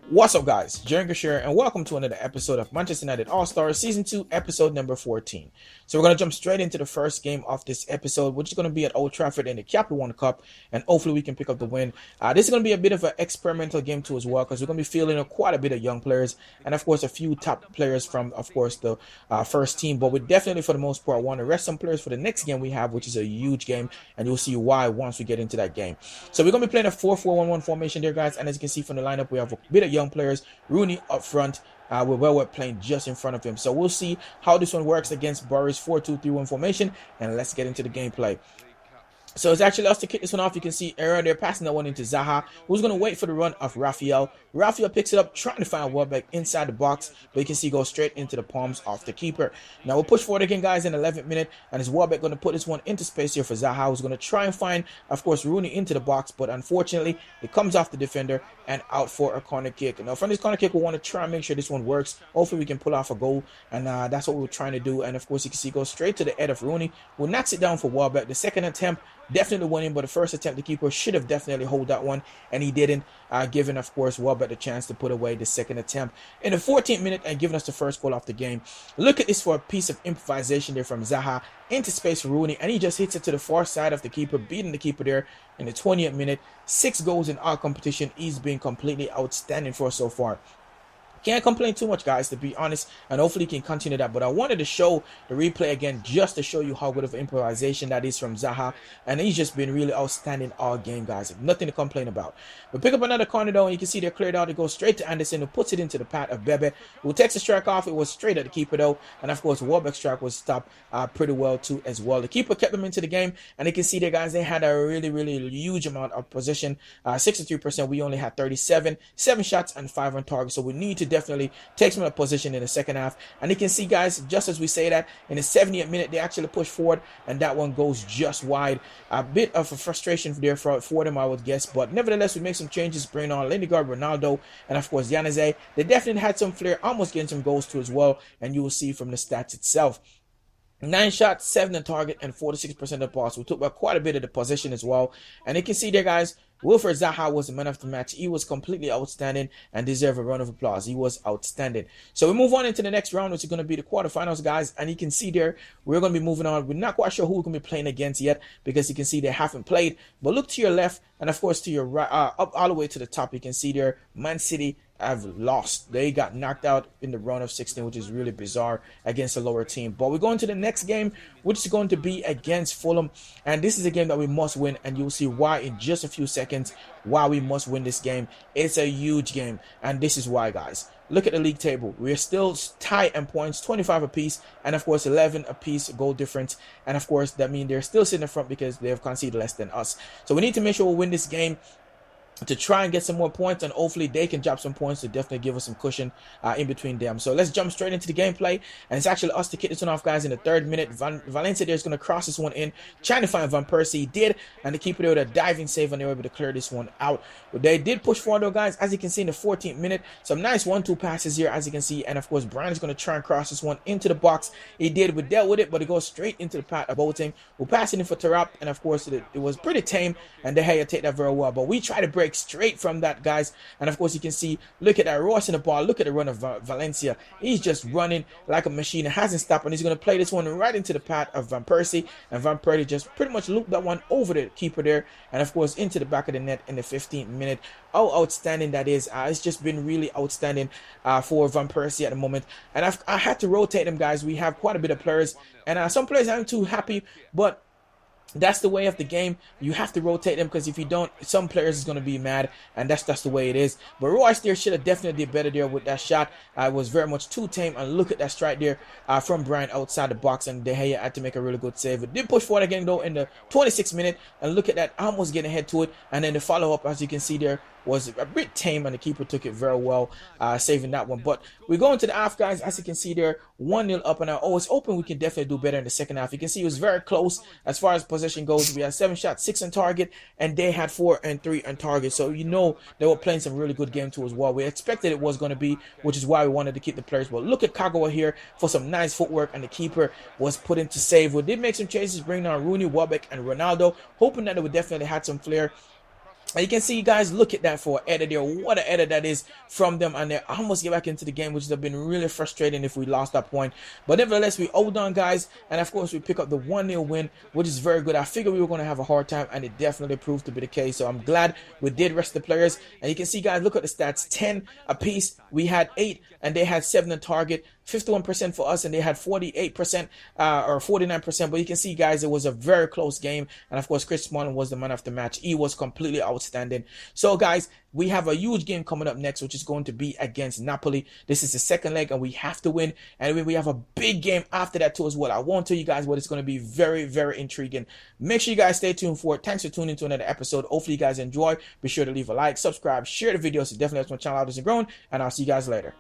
What's up, guys? Jerry Gashir, and welcome to another episode of Manchester United All-Stars Season 2, episode number 14. So we're going to jump straight into the first game of this episode, which is going to be at Old Trafford in the Capital One Cup, and hopefully we can pick up the win. This is going to be a bit of an experimental game too as well, because we're going to be fielding quite a bit of young players, and of course a few top players from, of course, the first team. But we definitely, for the most part, want to rest some players for the next game we have, which is a huge game, and you'll see why once we get into that game. So we're going to be playing a 4-4-1-1 formation there, guys, and as you can see from the lineup, we have a bit of young players. Rooney up front, with Welwood playing just in front of him. So we'll see how this one works against Boris 4-2-3-1 formation, and let's get into the gameplay. So it's actually us to kick this one off. You can see Aaron there passing that one into Zaha, who's going to wait for the run of Rafael. Rafael picks it up, trying to find Welbeck inside the box, but you can see go straight into the palms of the keeper. Now we'll push forward again, guys, in the 11th minute, and it's Welbeck going to put this one into space here for Zaha, who's going to try and find, of course, Rooney into the box, but unfortunately, it comes off the defender and out for a corner kick. Now from this corner kick, we want to try and make sure this one works. Hopefully we can pull off a goal, and that's what we're trying to do. And of course, you can see go straight to the head of Rooney, who knocks it down for Welbeck. The second attempt definitely winning, but the first attempt, the keeper should have definitely hold that one, and he didn't, giving, of course, Welbeck the chance to put away the second attempt in the 14th minute and giving us the first goal of the game. Look at this for a piece of improvisation there from Zaha into space for Rooney, and he just hits it to the far side of the keeper, beating the keeper there in the 20th minute. 6 goals in our competition. He's been completely outstanding for us so far. Can't complain too much, guys, to be honest, and hopefully he can continue that. But I wanted to show the replay again just to show you how good of improvisation that is from Zaha, and he's just been really outstanding all game, guys. Nothing to complain about. But pick up another corner though, and you can see they're cleared out. It goes straight to Anderson, who puts it into the path of Bebe, who takes the strike off. It was straight at the keeper though, and of course Welbeck's strike was stopped pretty well too as well. The keeper kept them into the game, and you can see there, guys, they had a really huge amount of possession. 63%. We only had 37, 7 shots and 5 on target. So we need to definitely take some of the position in the second half. And you can see, guys, just as we say that, in the 70th minute, they actually push forward, and that one goes just wide. A bit of a frustration there for them, I would guess. But nevertheless, we make some changes, bringing on Lindegaard, Ronaldo, and of course, Januzaj. They definitely had some flair, almost getting some goals too as well. And you will see from the stats itself. 9 shots, 7 on target, and 46% of the pass. We took back quite a bit of the possession as well. And you can see there, guys, Wilfred Zaha was the man of the match. He was completely outstanding and deserved a round of applause. He was outstanding. So we move on into the next round, which is going to be the quarterfinals, guys. And you can see there, we're going to be moving on. We're not quite sure who we're going to be playing against yet, because you can see they haven't played. But look to your left, and of course to your right, up all the way to the top, you can see there, Man City have lost. They got knocked out in the round of 16, which is really bizarre against a lower team. But we're going to the next game, which is going to be against Fulham, and this is a game that we must win, and you'll see why in just a few seconds why we must win this game. It's a huge game, and this is why, guys. Look at the league table. We're still tied in points, 25 apiece, and of course 11 apiece goal difference. And of course that means they're still sitting in front because they have conceded less than us. So we need to make sure we win this game to try and get some more points, and hopefully they can drop some points to definitely give us some cushion in between them. So let's jump straight into the gameplay, and it's actually us to kick this one off, guys, in the 3rd minute. Valencia there is going to cross this one in, trying to find Van Persie. He did, and the keeper there with a diving save, and they were able to clear this one out. But they did push forward though, guys, as you can see in the 14th minute. Some nice 1-2 passes here, as you can see, and of course Brian is going to try and cross this one into the box. He did, we dealt with it, but it goes straight into the path of Boateng. We're passing it for Tarap, and of course it was pretty tame, and De Gea take that very well. But we try to break straight from that, guys, and of course you can see, look at that Royce in the ball. Look at the run of Valencia. He's just running like a machine. It hasn't stopped, and he's going to play this one right into the path of Van Persie, and Van Persie just pretty much looped that one over the keeper there, and of course into the back of the net in the 15th minute. How outstanding that is. It's just been really outstanding for Van Persie at the moment, and I had to rotate them, guys. We have quite a bit of players, and some players aren't too happy, but that's the way of the game. You have to rotate them, because if you don't, some players is going to be mad, and that's the way it is. But Royce there should have definitely did better there with that shot. It was very much too tame, and look at that strike there from Brian outside the box, and De Gea had to make a really good save. It did push forward again though in the 26th minute, and look at that, almost getting ahead to it, and then the follow-up, as you can see there, was a bit tame, and the keeper took it very well, saving that one. But we're going to the half, guys. As you can see there, 1-0 up, and I always open we can definitely do better in the second half. You can see it was very close as far as possession goes. We had 7 shots, 6 on target, and they had 4 and 3 on target. So you know they were playing some really good game too as well. We expected it was going to be, which is why we wanted to keep the players. But look at Kagawa here for some nice footwork, and the keeper was put in to save. We did make some changes, bringing on Rooney, Welbeck, and Ronaldo, hoping that they would definitely had some flair And you can see, you guys, look at that for an edit there. What an edit that is from them. And they almost get back into the game, which would have been really frustrating if we lost that point. But nevertheless, we hold on, guys. And of course, we pick up the 1-0 win, which is very good. I figured we were going to have a hard time, and it definitely proved to be the case. So I'm glad we did rest the players. And you can see, guys, look at the stats. 10 apiece. We had 8, and they had 7 on target. 51% for us, and they had 48% or 49%. But you can see, guys, it was a very close game. And of course, Chris Smalling was the man of the match. He was completely outstanding. So, guys, we have a huge game coming up next, which is going to be against Napoli. This is the second leg, and we have to win. And we have a big game after that too as well. I won't tell you guys, but it's going to be very, very intriguing. Make sure you guys stay tuned for it. Thanks for tuning into another episode. Hopefully, you guys enjoy. Be sure to leave a like, subscribe, share the video. So definitely helps my channel out as it's growing. And I'll see you guys later.